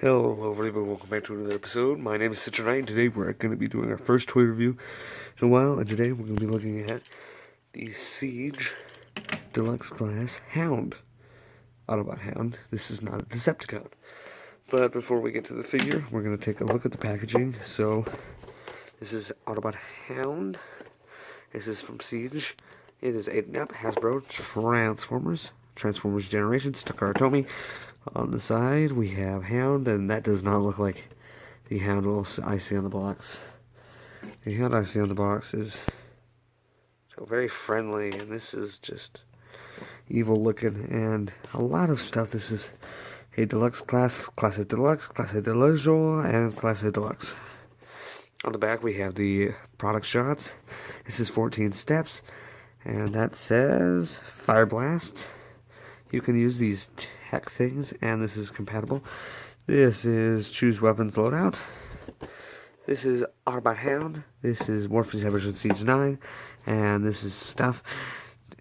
Hello everybody, welcome back to another episode. My name is Siege Hound, and today we're going to be doing our first toy review in a while, and today we're going to be looking at the Siege Deluxe Class Hound. Autobot Hound. This is not a Decepticon. But before we get to the figure, we're going to take a look at the packaging. So, this is Autobot Hound. This is from Siege. It is 8-up Hasbro Tramsformers Generations, Takara Tomy. On the side, we have Hound, and that does not look like the Hound I see on the box. The Hound I see on the box is so very friendly, and this is just evil looking, and a lot of stuff. This is a deluxe class, class A deluxe, class A deluxe, and class A deluxe. On the back, we have the product shots. This is 14 steps, and that says Fire Blast. You can use these tech things, and this is compatible. This is Choose Weapons Loadout. This is Autobot Hound. This is WFC-S9 Siege 9. And this is stuff.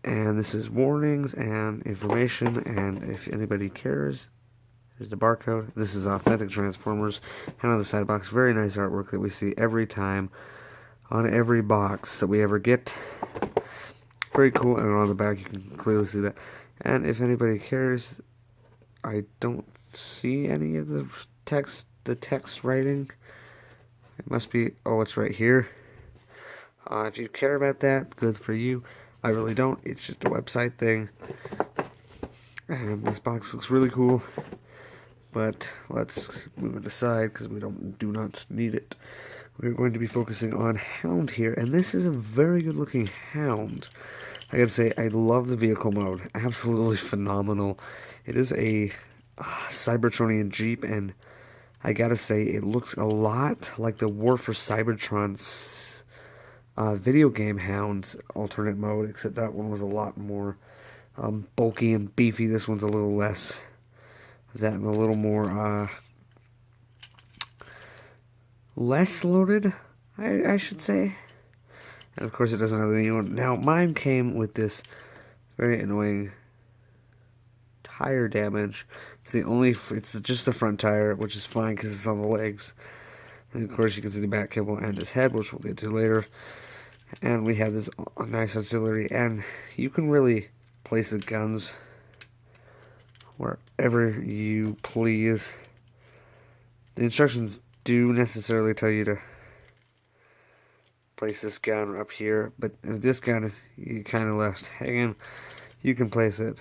And this is warnings and information. And if anybody cares, there's the barcode. This is authentic Transformers. And on the side box, very nice artwork that we see every time on every box that we ever get. Very cool. And on the back, you can clearly see that. And if anybody cares, I don't see any of the text writing. It must be, oh, it's right here. If you care about that, good for you. I really don't. It's just a website thing. And this box looks really cool. But let's move it aside because we do not need it. We're going to be focusing on Hound here. And this is a very good looking Hound. I gotta say, I love the vehicle mode. Absolutely phenomenal. It is a Cybertronian Jeep, and I gotta say, it looks a lot like the War for Cybertron's video game Hound's alternate mode, except that one was a lot more bulky and beefy. This one's a little less of that and a little more less loaded, I should say. And of course, it doesn't have any. Now, mine came with this very annoying tire damage. It's just the front tire, which is fine because it's on the legs. And of course, you can see the back cable and his head, which we'll get to later. And we have this nice auxiliary, and you can really place the guns wherever you please. The instructions do necessarily tell you to place this gun up here, but if this gun you kind of left hanging, you can place it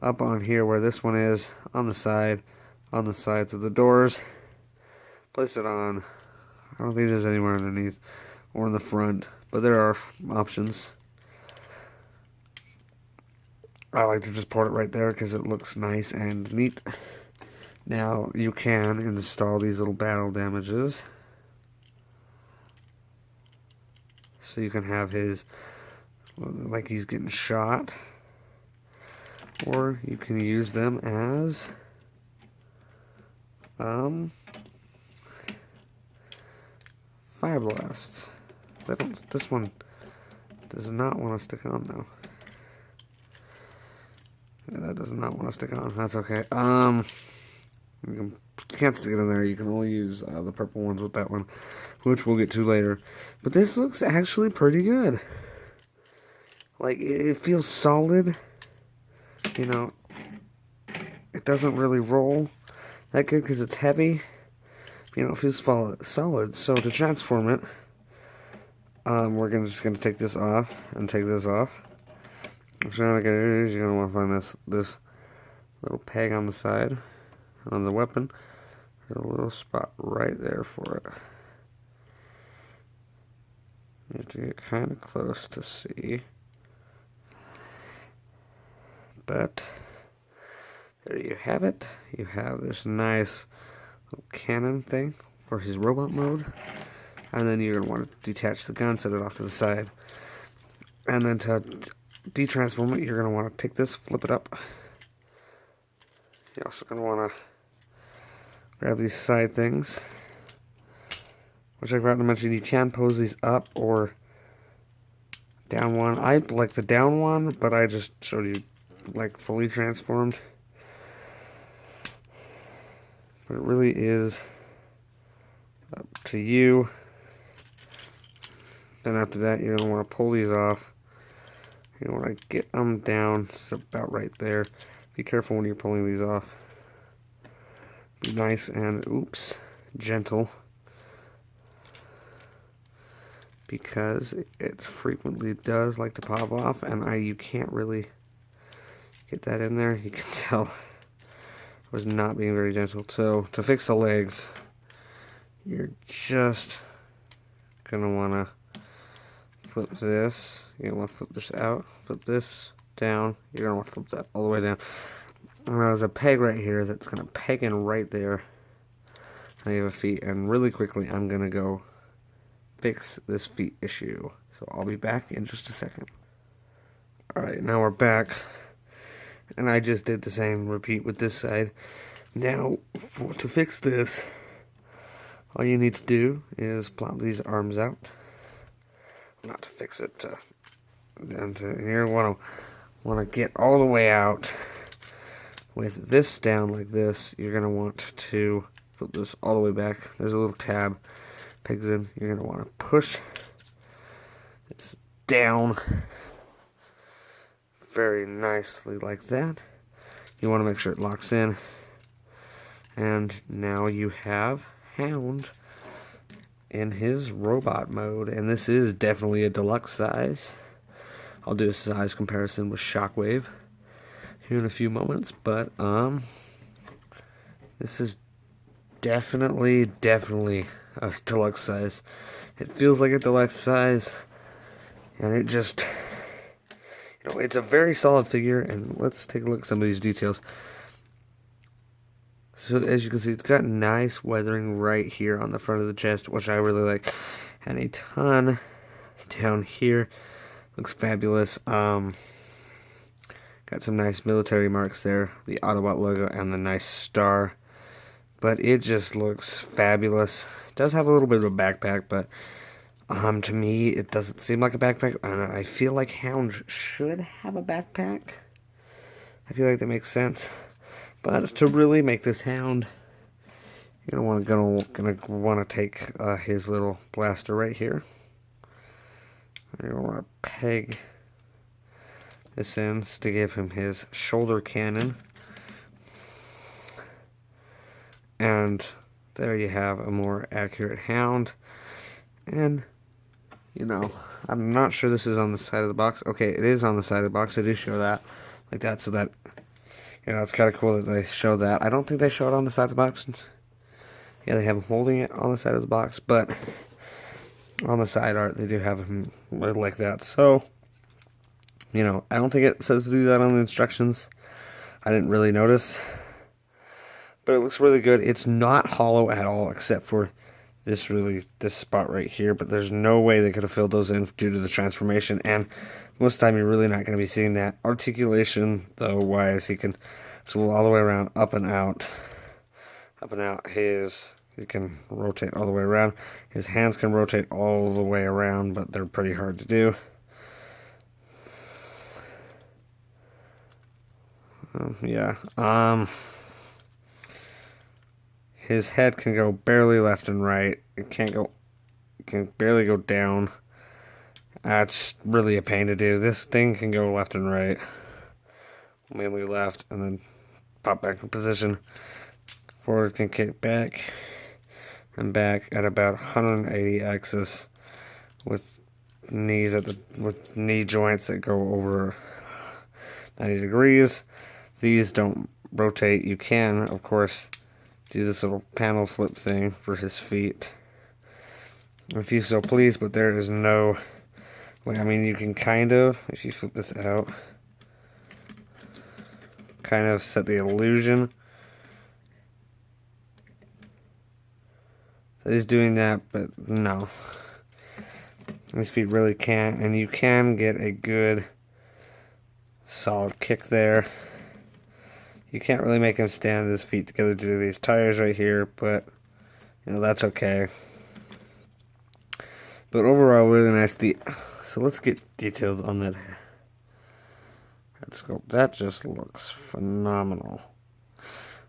up on here where this one is, on the sides of the doors. Place it on, I don't think there's anywhere underneath or in the front, but there are options. I like to just put it right there because it looks nice and neat. Now you can install these little battle damages. So you can have his, like he's getting shot. Or you can use them as, fire blasts. This one does not want to stick on though. Yeah, that does not want to stick on. That's okay. You can't stick it in there. You can only use the purple ones with that one, which we'll get to later. But this looks actually pretty good. Like, it feels solid. You know, it doesn't really roll that good because it's heavy. You know, it feels solid. So to transform it, we're just gonna take this off and take this off. So now what you're gonna do is you're gonna want to find this little peg on the side on the weapon. There's a little spot right there for it. You have to get kind of close to see. But there you have it. You have this nice little cannon thing for his robot mode. And then you're going to want to detach the gun, set it off to the side. And then to detransform it, you're going to want to take this, flip it up. You're also going to want to grab these side things, which I forgot to mention, you can pose these up or down one. I like the down one, but I just showed you like fully transformed. But it really is up to you. Then after that, you're going to want to pull these off. You want to get them down. It's about right there. Be careful when you're pulling these off. Be nice and, oops, gentle. Because it frequently does like to pop off, and you can't really get that in there. You can tell I was not being very gentle. So to fix the legs, you're just gonna wanna flip this. You're gonna wanna flip this out, flip this down. You're gonna wanna flip that all the way down. And there's a peg right here that's gonna peg in right there. I have a feet, and really quickly I'm gonna go fix this feet issue. So I'll be back in just a second. Alright, now we're back. And I just did the same repeat with this side. Now, to fix this, all you need to do is plop these arms out. Not to fix it, down to here. Want to get all the way out. With this down like this, you're going to want to flip this all the way back. There's a little tab. Pegs in. You're going to want to push this down very nicely like that. You want to make sure it locks in. And now you have Hound in his robot mode. And this is definitely a deluxe size. I'll do a size comparison with Shockwave here in a few moments. But this is definitely a deluxe size. It feels like a deluxe size, and it just, it's a very solid figure. And let's take a look at some of these details. So as you can see, it's got nice weathering right here on the front of the chest, which I really like, and a ton down here. Looks fabulous. Got some nice military marks there, the Autobot logo and the nice star. But it just looks fabulous. It does have a little bit of a backpack, but to me, it doesn't seem like a backpack. And I feel like Hound should have a backpack. I feel like that makes sense. But to really make this Hound, you're gonna want to take his little blaster right here. You're gonna want to peg this in to give him his shoulder cannon. And there you have a more accurate Hound. And, I'm not sure this is on the side of the box. Okay, it is on the side of the box. They do show that like that, so that, it's kind of cool that they show that. I don't think they show it on the side of the box. Yeah, they have him holding it on the side of the box, but on the side art, they do have him like that. So, I don't think it says to do that on the instructions. I didn't really notice. But it looks really good. It's not hollow at all, except for this spot right here. But there's no way they could have filled those in due to the transformation. And most of the time, you're really not going to be seeing that. Articulation, though, wise, he can swivel all the way around, up and out. Up and out. He can rotate all the way around. His hands can rotate all the way around, but they're pretty hard to do. Yeah. His head can go barely left and right. It can barely go down. That's really a pain to do. This thing can go left and right. Mainly left, and then pop back in position. Forward can kick back and back at about 180 axis with knees with knee joints that go over 90 degrees. These don't rotate. You can, of course, do this little panel flip thing for his feet if you so please, but there is no way. I mean, you can kind of, if you flip this out, kind of set the illusion that he's doing that, but no. His feet really can't, and you can get a good solid kick there. You can't really make him stand his feet together due to these tires right here, but that's okay. But overall, really nice. So let's get detailed on that. Let's go. That just looks phenomenal.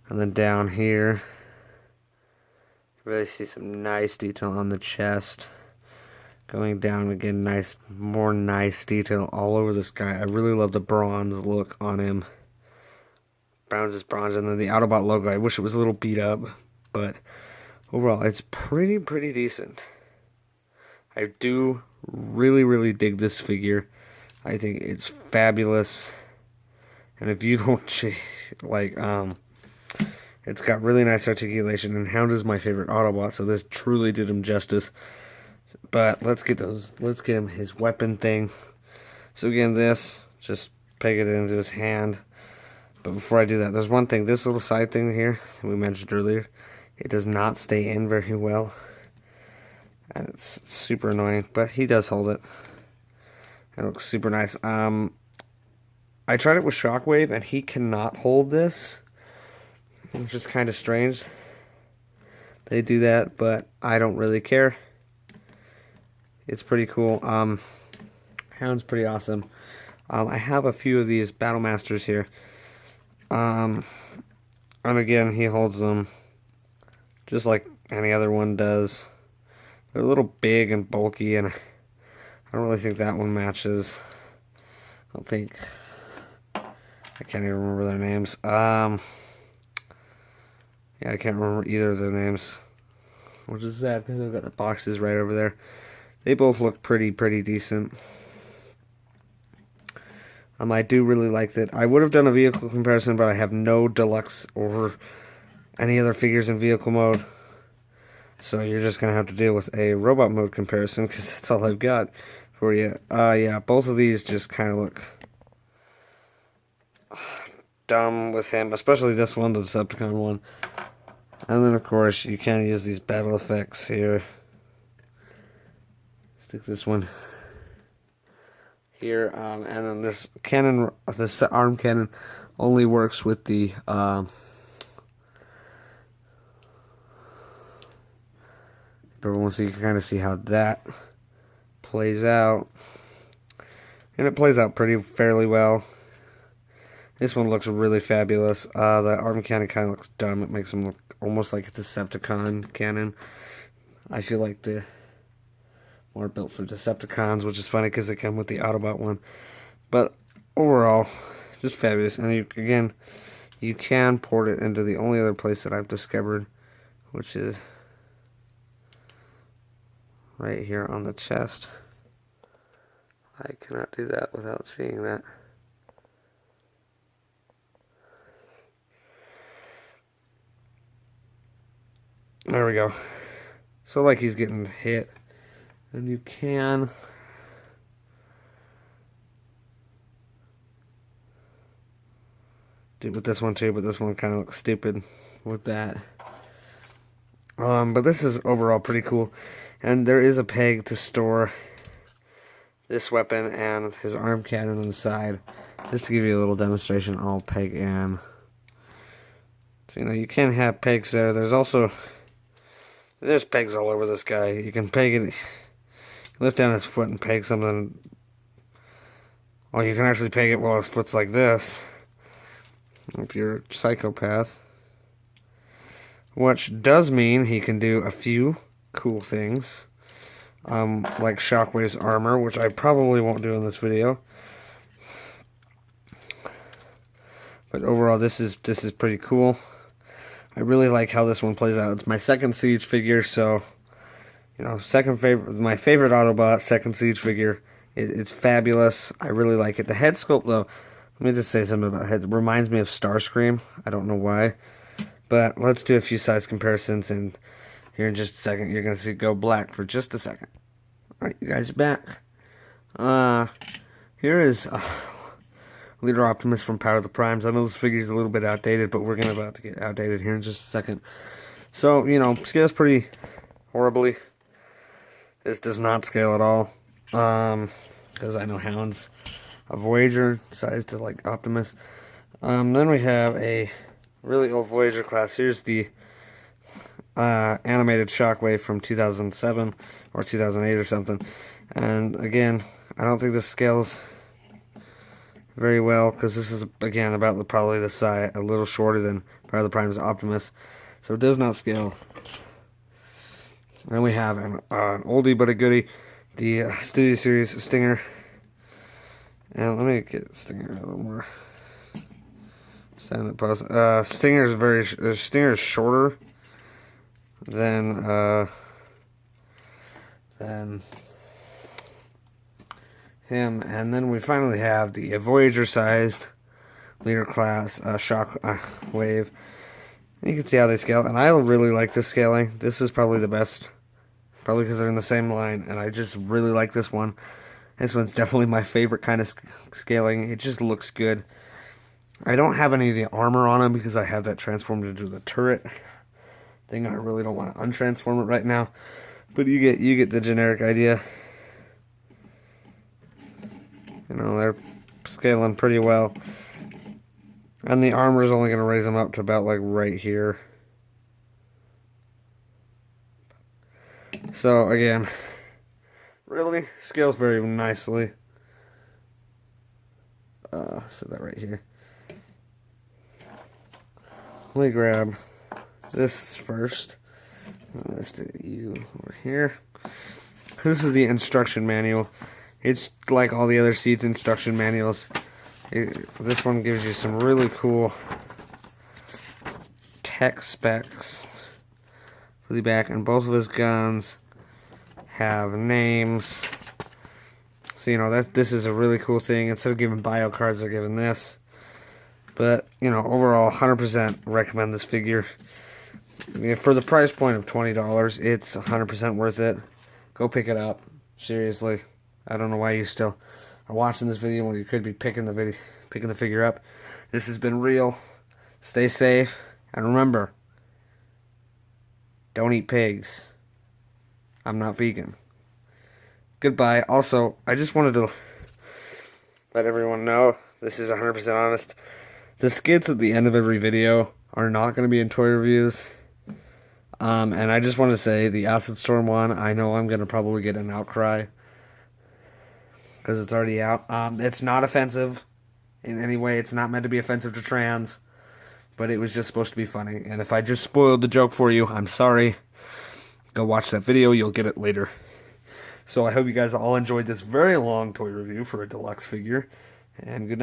And then down here, Really see some nice detail on the chest. Going down again, more nice detail all over this guy. I really love the bronze look on him. Bronze is bronze, and then the Autobot logo. I wish it was a little beat up, but overall, it's pretty decent. I do really dig this figure. I think it's fabulous. And if you don't like, it's got really nice articulation, and Hound is my favorite Autobot, so this truly did him justice. But let's get him his weapon thing. So again, just peg it into his hand. But before I do that, there's one thing, this little side thing here that we mentioned earlier, it does not stay in very well. And it's super annoying, but he does hold it. It looks super nice. I tried it with Shockwave, and he cannot hold this, which is kind of strange. They do that, but I don't really care. It's pretty cool. Hound's pretty awesome. I have a few of these Battle Masters here. And again, he holds them just like any other one does. They're a little big and bulky, and I don't really think that one matches. I can't even remember their names. Yeah, I can't remember either of their names, which is sad because I've got the boxes right over there. They both look pretty decent. I do really like that. I would have done a vehicle comparison, but I have no deluxe or any other figures in vehicle mode. So you're just going to have to deal with a robot mode comparison, because that's all I've got for you. Yeah, both of these just kind of look dumb with him, especially this one, the Decepticon one. And then, of course, you can use these battle effects here. Stick this one here, and then this cannon, this arm cannon, only works with the so you can kind of see how that plays out, and it plays out fairly well. This one looks really fabulous. The arm cannon kind of looks dumb. It makes him look almost like a Decepticon cannon. I feel like the more built for Decepticons, which is funny because they come with the Autobot one. But overall, just fabulous. And again, you can port it into the only other place that I've discovered, which is right here on the chest. I cannot do that without seeing that. There we go. So like he's getting hit. And you can do it with this one too, but this one kind of looks stupid with that. But this is overall pretty cool. And there is a peg to store this weapon and his arm cannon on the side. Just to give you a little demonstration, I'll peg in. So, you can have pegs there. There's pegs all over this guy. You can peg it, lift down his foot and peg something. Or you can actually peg it while his foot's like this, if you're a psychopath. Which does mean he can do a few cool things, like Shockwave's armor, which I probably won't do in this video. But overall, this is pretty cool. I really like how this one plays out. It's my second Siege figure, so my favorite Autobot, second Siege figure. It's fabulous. I really like it. The head sculpt, though, let me just say something about the head. It reminds me of Starscream. I don't know why. But let's do a few size comparisons, and here in just a second, you're going to see it go black for just a second. Alright, you guys are back. Here is Leader Optimus from Power of the Primes. I know this figure is a little bit outdated, but we're about to get outdated here in just a second. So, scales pretty horribly. This does not scale at all. Because I know Hound's a Voyager size to like Optimus. Then we have a really old Voyager class. Here's the animated Shockwave from 2007 or 2008 or something. And again, I don't think this scales very well, because this is again about probably the size, a little shorter than Power of the Prime's Optimus, so it does not scale Then we have an oldie but a goodie, the Studio Series Stinger. And let me get Stinger a little more. Stand up pose. Stinger is shorter than him. And then we finally have the Voyager-sized leader class shock wave. You can see how they scale, and I really like this scaling. This is probably the best, probably because they're in the same line, and I just really like this one. This one's definitely my favorite kind of scaling. It just looks good. I don't have any of the armor on him because I have that transformed into the turret thing. I really don't want to untransform it right now, but you get the generic idea. You know, they're scaling pretty well. And the armor is only going to raise them up to about like right here. So again, really scales very nicely. So that right here. Let me grab this first. Let's do you over here. This is the instruction manual. It's like all the other Siege instruction manuals. This one gives you some really cool tech specs for the back, and both of his guns have names. So you know that this is a really cool thing. Instead of giving bio cards, they're giving this. But you know, overall, 100% recommend this figure. For the price point of $20, it's 100% worth it. Go pick it up. Seriously, I don't know why you still are watching this video when you could be picking the figure up. This has been real. Stay safe, and remember, don't eat pigs. I'm not vegan. Goodbye. Also, I just wanted to let everyone know, this is 100% honest. The skits at the end of every video are not going to be in toy reviews. And I just want to say, the Acid Storm one, I know I'm going to probably get an outcry, because it's already out. It's not offensive in any way. It's not meant to be offensive to trans, but it was just supposed to be funny. And if I just spoiled the joke for you, I'm sorry. Go watch that video. You'll get it later. So I hope you guys all enjoyed this very long toy review for a deluxe figure. And good night.